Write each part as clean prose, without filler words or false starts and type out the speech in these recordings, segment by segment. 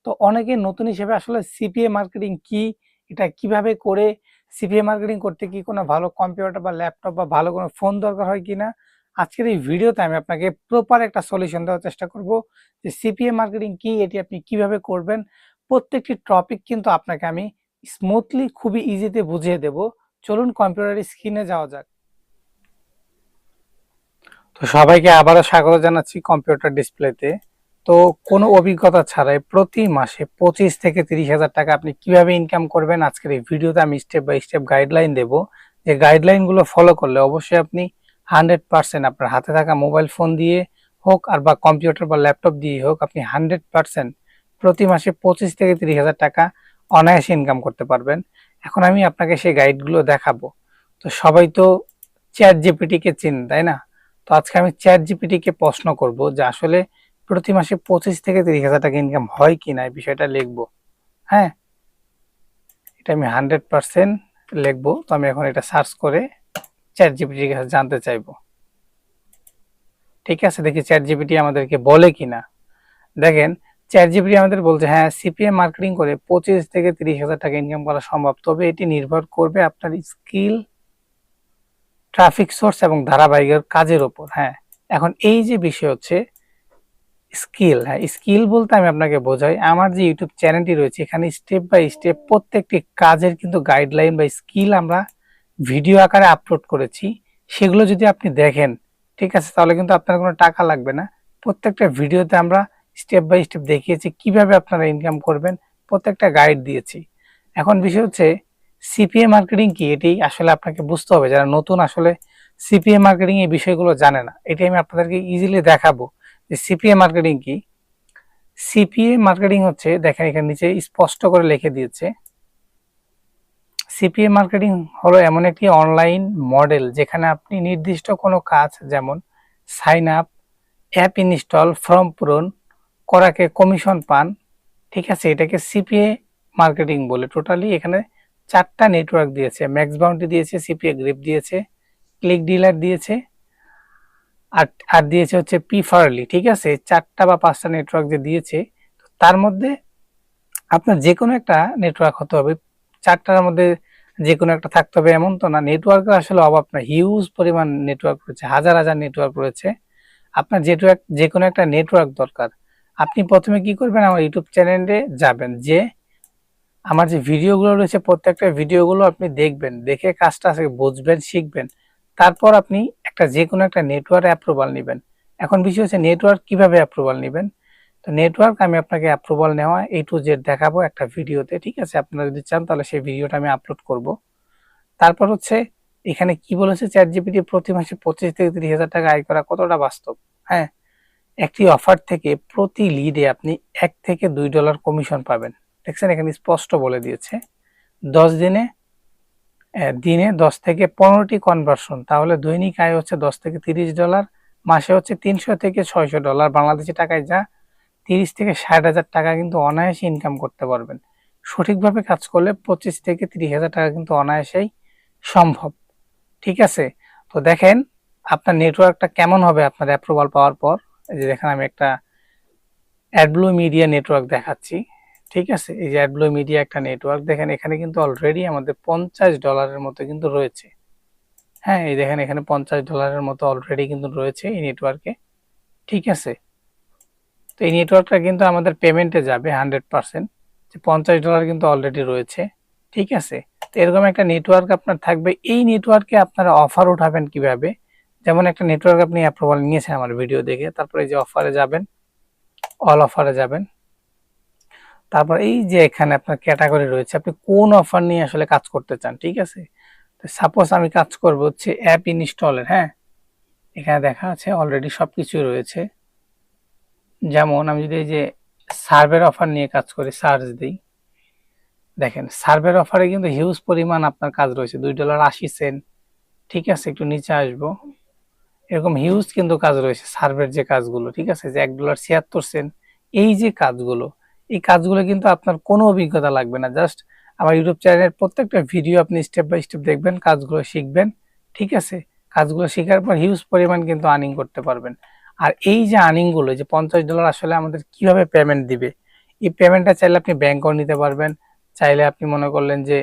তো অনেকে নতুন হিসেবে আসলে সিপিএ মার্কেটিং কি, এটা কিভাবে করে, সিপিএ মার্কেটিং করতে কি কোনো ভালো কম্পিউটার বা ল্যাপটপ বা ভালো কোনো ফোন দরকার হয় কিনা, আজকের এই ভিডিওতে আমি আপনাকে প্রপার একটা সলিউশন দেওয়ার চেষ্টা করব যে সিপিএ মার্কেটিং কি, এটি আপনি কিভাবে করবেন। প্রত্যেকটি টপিক কিন্তু আপনাকে আমি স্মুথলি খুবই ইজিতে বুঝিয়ে দেব। চলুন কম্পিউটার স্ক্রিনে যাওয়া যাক। তো সবাইকে আবারও স্বাগত জানাচ্ছি কম্পিউটার ডিসপ্লেতে। তো কোনো অভিজ্ঞতা ছাড়াই প্রতি মাসে 25 থেকে 30 হাজার টাকা আপনি কিভাবে ইনকাম করবেন, আজকের এই ভিডিওতে আমি স্টেপ বাই স্টেপ গাইডলাইন দেব। যে গাইডলাইনগুলো ফলো করলে অবশ্যই আপনি 100% আপনার হাতে থাকা মোবাইল ফোন দিয়ে হোক আর বা কম্পিউটার বা ল্যাপটপ দিয়ে হোক, আপনি 100% প্রতি মাসে 25 থেকে 30 হাজার টাকা অনায়াসে ইনকাম করতে পারবেন। এখন আমি আপনাকে সেই গাইডগুলো দেখাবো। তো সবাই তো চ্যাট জিপিটিকে চিনেন, তাই না? তো আজকে আমি চ্যাট জিপিটি কে প্রশ্ন করব যে আসলে প্রতি মাসে 25 থেকে 30 হাজার টাকা ইনকাম হয় কিনা, এই বিষয়টা লিখবো। হ্যাঁ, এটা আমি 100% লিখবো। তো আমি এখন এটা সার্চ করে চ্যাট জিপিটির কাছে জানতে চাইবো। ঠিক আছে, দেখি চ্যাট জিপিটি আমাদেরকে বলে কিনা। দেখেন, চ্যাট জিপিটি আমাদের বলছে হ্যাঁ, সিপিএ মার্কেটিং করে 25 থেকে 30 হাজার টাকা ইনকাম করা সম্ভব, তবে এটি নির্ভর করবে আপনার স্কিল, ট্রাফিক সোর্স এবং ধারাবাহিক কাজের উপর। হ্যাঁ, এখন এই যে বিষয় হচ্ছে স্কিল। হ্যাঁ, স্কিল বলতে আমি আপনাকে বোঝাই, আমার যে ইউটিউব চ্যানেলটি রয়েছে এখানে স্টেপ বাই স্টেপ প্রত্যেকটি কাজের কিন্তু গাইডলাইন বা স্কিল আমরা ভিডিও আকারে আপলোড করেছি। সেগুলো যদি আপনি দেখেন, ঠিক আছে, তাহলে কিন্তু আপনার কোনো টাকা লাগবে না। প্রত্যেকটা ভিডিওতে আমরা স্টেপ বাই স্টেপ দেখিয়েছি কিভাবে আপনারা ইনকাম করবেন, প্রত্যেকটা গাইড দিয়েছি। এখন বিষয় হচ্ছে সিপিএ মার্কেটিং কি, এটি আসলে আপনাকে বুঝতে হবে। যারা নতুন আসলে সিপিএ মার্কেটিং এই বিষয়গুলো জানে না, এটি আমি আপনাদেরকে ইজিলি দেখাবো যে সিপিএ মার্কেটিং কি। সিপিএ মার্কেটিং হচ্ছে, দেখেন এখানে নিচে স্পষ্ট করে লিখে দিয়েছে, সিপিএ মার্কেটিং হলো এমন একটি অনলাইন মডেল যেখানে আপনি নির্দিষ্ট কোনো কাজ, যেমন sign up, app install, form পূরণ করাকে কমিশন পান। ঠিক আছে, এটাকে সিপিএ মার্কেটিং বলে। টোটালি এখানে 4টা নেটওয়ার্ক দিয়েছে, ম্যাক্স বাউন্টি দিয়েছে, সিপিএ গ্রিপ দিয়েছে, ক্লিক ডিলার দিয়েছে, আর আর দিয়েছে হচ্ছে পিফারলি। ঠিক আছে, 4টা বা 5টা নেটওয়ার্ক যে দিয়েছে, তার মধ্যে আপনার যে কোনো একটা নেটওয়ার্ক হতে হবে। 4টার মধ্যে যে কোনো একটা থাকতে হবে এমন তো না। নেটওয়ার্কের আসলে অভাব না, হিউজ পরিমাণ নেটওয়ার্ক রয়েছে, হাজার হাজার নেটওয়ার্ক রয়েছে। আপনার যে কোনো একটা নেটওয়ার্ক দরকার। আপনি প্রথমে কি করবেন, আমার ইউটিউব চ্যানেলে যাবেন, যে আমার যে ভিডিওগুলো রয়েছে প্রত্যেকটা ভিডিওগুলো আপনি দেখবেন, দেখে কাজটা বুঝবেন, শিখবেন। তারপর আপনি যে কোনো একটা নেটওয়ার্ক অ্যাপ্রুভাল নেবেন। এখন বিষয় হচ্ছে নেটওয়ার্ক কিভাবে অ্যাপ্রুভাল নেবেন। তো নেটওয়ার্ক আমি আপনাকে অ্যাপ্রুভাল নেওয়া A to Z দেখাবো একটা ভিডিওতে। ঠিক আছে, আপনারা যদি চান তাহলে সেই ভিডিওটা আমি আপলোড করব। তারপর হচ্ছে এখানে কি বলেছে চ্যাট জিপিটি, প্রতি মাসে 25 থেকে 30 হাজার টাকা আয় করা কতটা বাস্তব। হ্যাঁ, একটি অফার থেকে প্রতি লিডে আপনি $1 থেকে $2 কমিশন পাবেন। দেখছেন, এখানে স্পষ্ট বলে দিয়েছে 10 দিনে 10 থেকে 15টি কনভার্সন, তাহলে দৈনিক আয় হচ্ছে $10 থেকে $30, মাসে হচ্ছে $300 থেকে $600 বাংলাদেশি টাকায়, যা 30 থেকে 60 হাজার টাকা কিন্তু অনায়াসে ইনকাম করতে পারবেন। সঠিকভাবে কাজ করলে 25 থেকে 30 হাজার টাকা কিন্তু অনায়াসেই সম্ভব। ঠিক আছে, তো দেখেন আপনার নেটওয়ার্কটা কেমন হবে আপনার অ্যাপ্রুভাল পাওয়ার পর। এই যে দেখেন, আমি একটা অ্যাডব্লু মিডিয়া নেটওয়ার্ক দেখাচ্ছি। ঠিক আছে, এই যে অ্যাডব্লু মিডিয়া একটা নেটওয়ার্ক, দেখেন এখানে কিন্তু অলরেডি আমাদের $50 মতো কিন্তু রয়েছে। হ্যাঁ, এই দেখেন এখানে $50 মতো অলরেডি কিন্তু রয়েছে এই নেটওয়ার্কে। ঠিক আছে, তো এই নেটওয়ার্কটা কিন্তু আমাদের পেমেন্টে যাবে 100%, যে $50 কিন্তু অলরেডি রয়েছে। ঠিক আছে, তো এরকম একটা নেটওয়ার্ক আপনার থাকবে। এই নেটওয়ার্কে আপনারা অফার উঠাবেন কিভাবে। যেমন একটা নেটওয়ার্ক আপনি অ্যাপ্রুভাল নিয়েছেন আমার ভিডিও দেখে, তারপরে এই যে অফারে যাবেন, অল অফারে যাবেন। তারপর এই যে এখানে আপনার ক্যাটাগরি রয়েছে, আপনি কোন অফার নিয়ে আসলে কাজ করতে চান। ঠিক আছে, তো সাপোজ আমি কাজ করব হচ্ছে অ্যাপ ইনস্টলের। হ্যাঁ, এখানে দেখা আছে অলরেডি সবকিছুই রয়েছে। যেমন আমি যদি এই যে সার্ভের অফার নিয়ে কাজ করি, সার্চ দিই, দেখেন সার্ভের অফারে কিন্তু হিউজ পরিমাণ আপনার কাজ রয়েছে, $2.80। ঠিক আছে, একটু নিচে আসবো, এরকম হিউজ কিন্তু কাজ রয়েছে সার্ভের যে কাজগুলো। ঠিক আছে, যে $1.76। এই যে কাজগুলো, এই কাজগুলো কিন্তু আপনার কোনো অভিজ্ঞতা লাগবে না, জাস্ট আমার ইউটিউব চ্যানেলের প্রত্যেকটা ভিডিও আপনি স্টেপ বাই স্টেপ দেখবেন, কাজগুলো শিখবেন। ঠিক আছে, কাজগুলো শেখার পর হিউজ পরিমাণ কিন্তু আর্নিং করতে পারবেন। আর এই যে আর্নিং গুলো, যে $50 আসলে আমাদের কিভাবে পেমেন্ট দিবে, এই পেমেন্টটা চাইলে আপনি ব্যাংকেও নিতে পারবেন, চাইলে আপনি মনে করলেন যে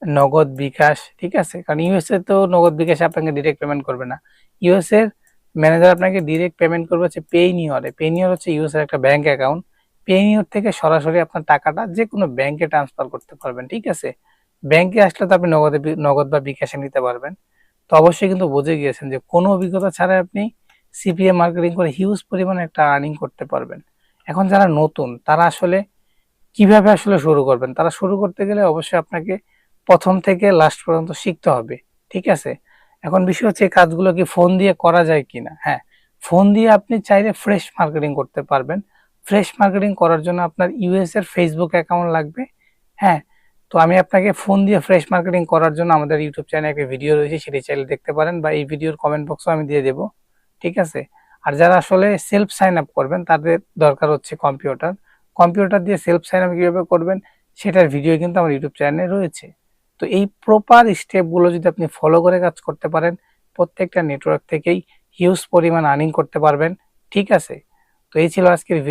নগদ বিকাশ, ঠিক আছে, কারণ ইউএসএ তো নগদ বিকাশে আপনাকে ডিরেক্ট পেমেন্ট করবে না। ইউএসএ এর ম্যানেজার আপনাকে ডিরেক্ট পেমেন্ট করবে হচ্ছে পেইনিওরে। পেইনিওর হচ্ছে ইউএসএ এর একটা ব্যাংক অ্যাকাউন্ট। পেইনিওর থেকে সরাসরি আপনার টাকাটা যে কোনো ব্যাংকে ট্রান্সফার করতে পারবেন, ঠিক আছে। ব্যাংকে আসলে তো আপনি নগদ বা বিকাশে নিতে পারবেন। তো অবশ্যই কিন্তু বুঝে গিয়েছেন যে কোনো অভিজ্ঞতা ছাড়াই আপনি সিপিএ মার্কেটিং করে হিউজ পরিমাণে একটা আর্নিং করতে পারবেন। এখন যারা নতুন তারা আসলে কিভাবে আসলে শুরু করবেন? তারা শুরু করতে গেলে অবশ্যই আপনাকে প্রথম থেকে লাস্ট পর্যন্ত শিখতে হবে, ঠিক আছে। এখন বিষয় হচ্ছে এই কাজগুলো কি ফোন দিয়ে করা যায় কিনা। হ্যাঁ, ফোন দিয়ে আপনি চাইলে ফ্রেশ মার্কেটিং করতে পারবেন। ফ্রেশ মার্কেটিং করার জন্য আপনার ইউএস এর ফেসবুক অ্যাকাউন্ট লাগবে। হ্যাঁ, তো আমি আপনাকে ফোন দিয়ে ফ্রেশ মার্কেটিং করার জন্য আমাদের ইউটিউব চ্যানেলে একটা ভিডিও রয়েছে, সেটি চাইলে দেখতে পারেন, বা এই ভিডিওর কমেন্ট বক্সও আমি দিয়ে দেবো, ঠিক আছে। আর যারা আসলে সেলফ সাইন আপ করবেন তাদের দরকার হচ্ছে কম্পিউটার। কম্পিউটার দিয়ে সেলফ সাইন আপ কিভাবে করবেন সেটার ভিডিও কিন্তু আমার ইউটিউব চ্যানেলে রয়েছে। তো এই প্রপার স্টেপগুলো যদি আপনি ফলো করে কাজ করতে পারেন, প্রত্যেকটা নেটওয়ার্ক থেকেই হিউজ পরিমাণ আর্নিং করতে পারবেন, ঠিক আছে। তো এই ছিল আজকের ভিডিও।